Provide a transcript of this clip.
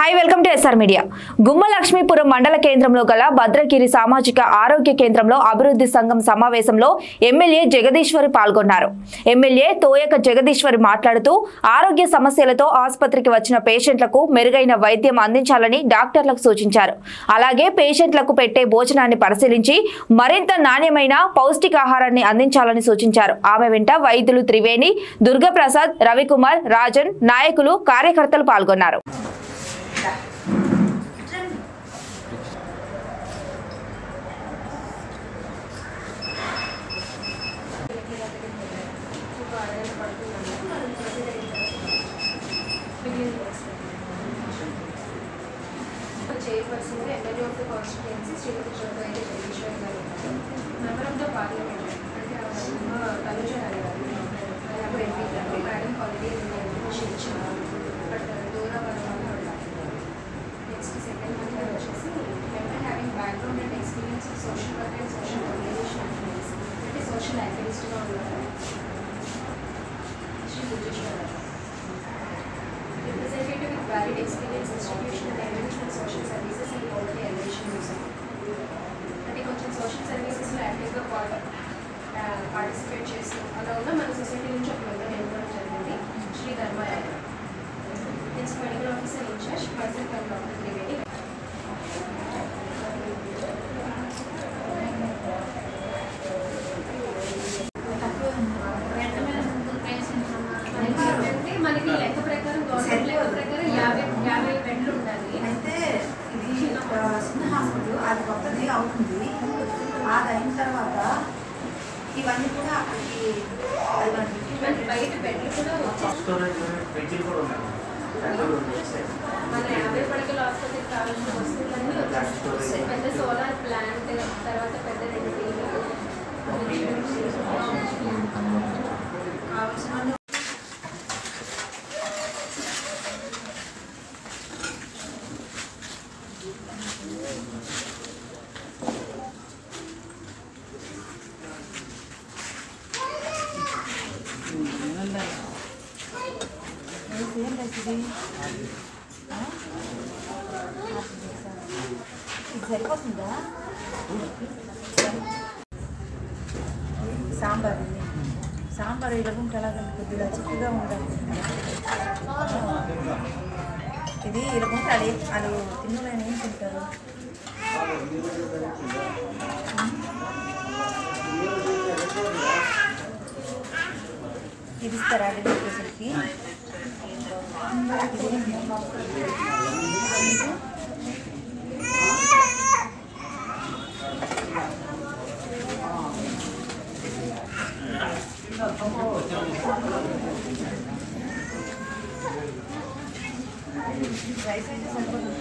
High welcome to SR media Gummalakshmipuram mandal केंद्रंलो गल भद्रगिरी सामाजिक आरोग्य केंद्रंलो अभिवृद्धि संघం సమావేశంలో ఎమ్మెల్యే జగదీశ్వరి పాల్గొన్నారు। ఎమ్మెల్యే తోయక జగదీశ్వరి మాట్లాడుతూ ఆరోగ్య సమస్యలతో ఆసుపత్రికి వచ్చిన పేషెంట్లకు మెరుగైన వైద్యం అందించాలని డాక్టర్లకు సూచించారు। అలాగే పేషెంట్లకు పెట్టే భోజనాన్ని పరిశీలించి మరింత నాణ్యమైన పౌష్టికాహారాన్ని అందించాలని సూచించారు। ఆమె వెంట వైద్యులు త్రివేణి, దుర్గాప్రసాద్, రవికుమార్, రాజన్, నాయకులు, కార్యకర్తలు పాల్గొన్నారు। Chairperson, MLA of the constituency, Srimati Jyoti Jagdishwari garu, member of the parliament, Tanuja Hari garu, I have MP garu, madam already shilchina, but Dora Varma. Next second one vachesi, member having background and experience of social work and social organization activities, that is social activist ga unnaru, Shri Pujeshwara. Representative with valid experience, institutional and social services and quality elevation music. అంటే కొంచెం social services లో యాక్టివ్గా participate చేస్తూ అలా ఉన్న మన society నుంచి ఒక మెంబర్ ఎన్నుకోవడం జరిగింది, Shri Dharma Rao. Next medical officer incharge person from doctor Triveni. అంటే మనకి లెక్క ప్రకారం గవర్నమెంట్ లెక్క ప్రకారం 50 బెడ్లు ఉండాలి. అయితే ఇది చిన్న హాస్పిటల్, అది కొత్తది అవుతుంది. అది అయిన తర్వాత ఇవన్నీ కూడా అక్కడికి బయట బెడ్లు కూడా మన 50 పడకల ఆసుపత్రికి కావాల్సిన వస్తువులన్నీ వచ్చేస్తాయి. పెద్ద సోలార్ ప్లాంట్, తర్వాత పెద్ద 2 టీవీలు కావాల్సిన సరిపోతుందా? సాంబార్ ఇలాగుంటే అలాగే కొద్దిగా చిక్కగా ఉండాలి. ఇది ఇలాగుంటే అది తిన్నలేని ఏం తింటారు? ఇది ఇస్తారా డెలివరీకి? రైస్ అయితే సరిపోతుంది.